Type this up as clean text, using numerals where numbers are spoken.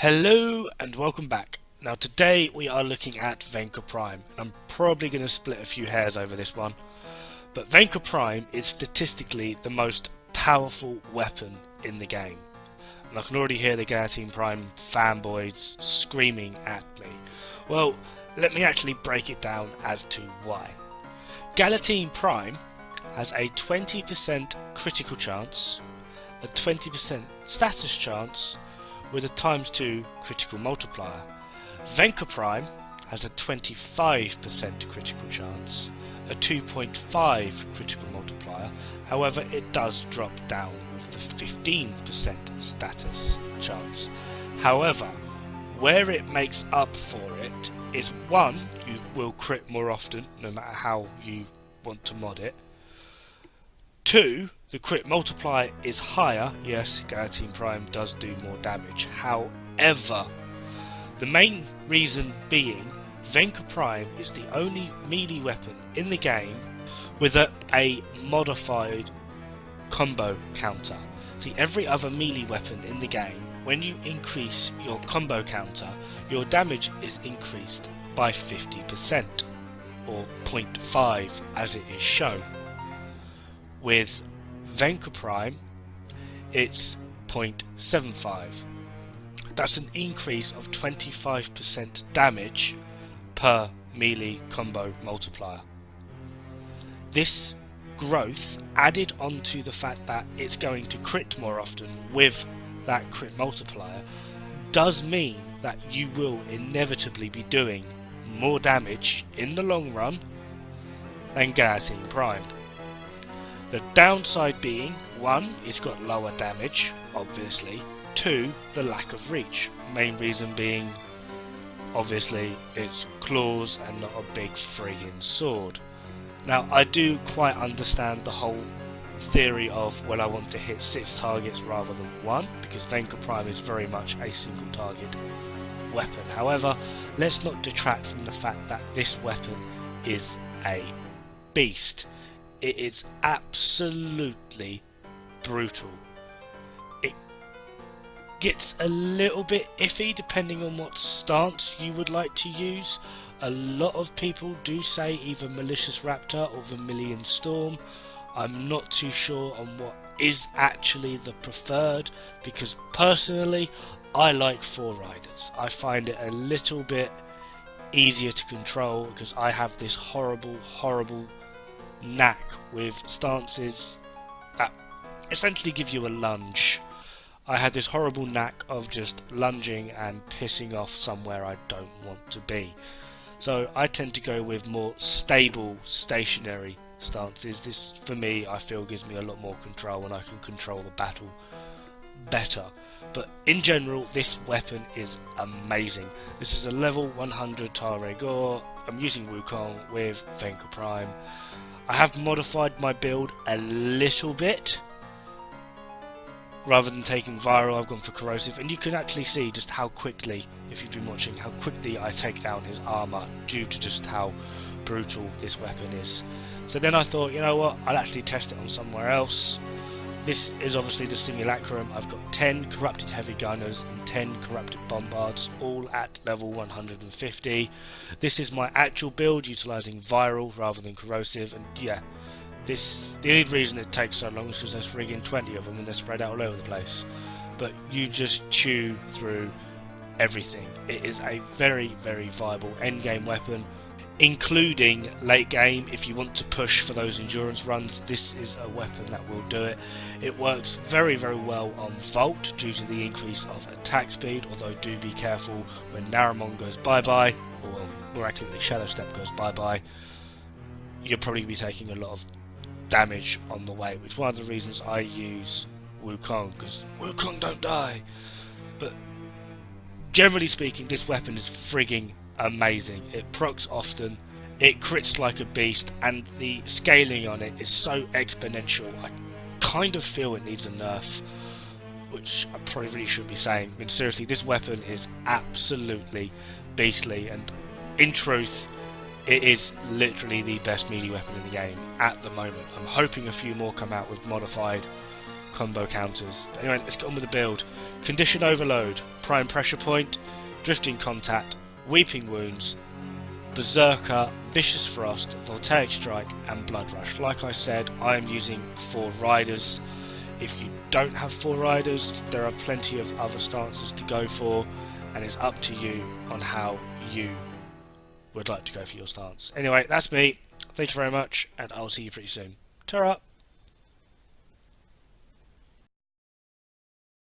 Hello and welcome back. Now today we are looking at Venka Prime. I'm probably going to split a few hairs over this one, but Venka Prime is statistically the most powerful weapon in the game. And I can already hear the Venka Prime fanboys screaming at me. Well, let me actually break it down as to why. Venka Prime has a 20% critical chance, a 20% status chance, with a ×2 critical multiplier. Venka Prime has a 25% critical chance, a 2.5 critical multiplier, however it does drop down with the 15% status chance. However, where it makes up for it is 1, you will crit more often no matter how you want to mod it. 2, the crit multiplier is higher. Yes, Venka Prime does do more damage. However, the main reason being Venka Prime is the only melee weapon in the game with a modified combo counter. See, every other melee weapon in the game, when you increase your combo counter, your damage is increased by 50%, or 0.5 as it is shown. With Venka Prime, it's 0.75. That's an increase of 25% damage per melee combo multiplier. This growth, added onto the fact that it's going to crit more often with that crit multiplier, does mean that you will inevitably be doing more damage in the long run than Venka Prime. The downside being, 1, it's got lower damage, obviously. 2, the lack of reach. Main reason being, obviously, it's claws and not a big friggin' sword. Now, I do quite understand the whole theory of, well, I want to hit 6 targets rather than 1, because Venka Prime is very much a single target weapon. However, let's not detract from the fact that this weapon is a beast. It is absolutely brutal. It gets a little bit iffy depending on what stance you would like to use. A lot of people do say either Malicious Raptor or Vermilion Storm. I'm not too sure on what is actually the preferred, because personally I like 4 riders. I find it a little bit easier to control because I have this horrible knack with stances that essentially give you a lunge. I had this horrible knack of just lunging and pissing off somewhere I don't want to be. So I tend to go with more stable, stationary stances. This, for me, I feel gives me a lot more control and I can control the battle better. But in general, this weapon is amazing. This is a level 100 Dod-Regnbue. I'm using Wukong with Venka Prime. I have modified my build a little bit. Rather than taking viral, I've gone for corrosive, and you can actually see just how quickly, if you've been watching, how quickly I take down his armor due to just how brutal this weapon is. So then I thought, you know what, I'll actually test it on somewhere else. This is obviously the simulacrum. I've got 10 corrupted heavy gunners and 10 corrupted bombards, all at level 150. This is my actual build, utilising viral rather than corrosive, and yeah, the only reason it takes so long is because there's friggin' 20 of them and they're spread out all over the place. But you just chew through everything. It is a very viable endgame weapon, including late game. If you want to push for those endurance runs, this is a weapon that will do it. It works very well on Vault due to the increase of attack speed, although do be careful when Naramon goes bye-bye, or more accurately Shadow Step goes bye-bye. You'll probably be taking a lot of damage on the way, which is one of the reasons I use Wukong, because Wukong don't die. But generally speaking, this weapon is frigging amazing. It procs often, it crits like a beast, and the scaling on it is so exponential. I kind of feel it needs a nerf, which I probably really shouldn't be saying. I mean, seriously, this weapon is absolutely beastly, and in truth, it is literally the best melee weapon in the game at the moment. I'm hoping a few more come out with modified combo counters. But anyway, let's get on with the build. Condition Overload, Prime Pressure Point, Drifting Contact, Weeping Wounds, Berserker, Vicious Frost, Voltaic Strike and Blood Rush. Like I said, I am using 4 riders. If you don't have 4 riders, there are plenty of other stances to go for, and it's up to you on how you would like to go for your stance. Anyway, that's me. Thank you very much, and I'll see you pretty soon. Ta-ra!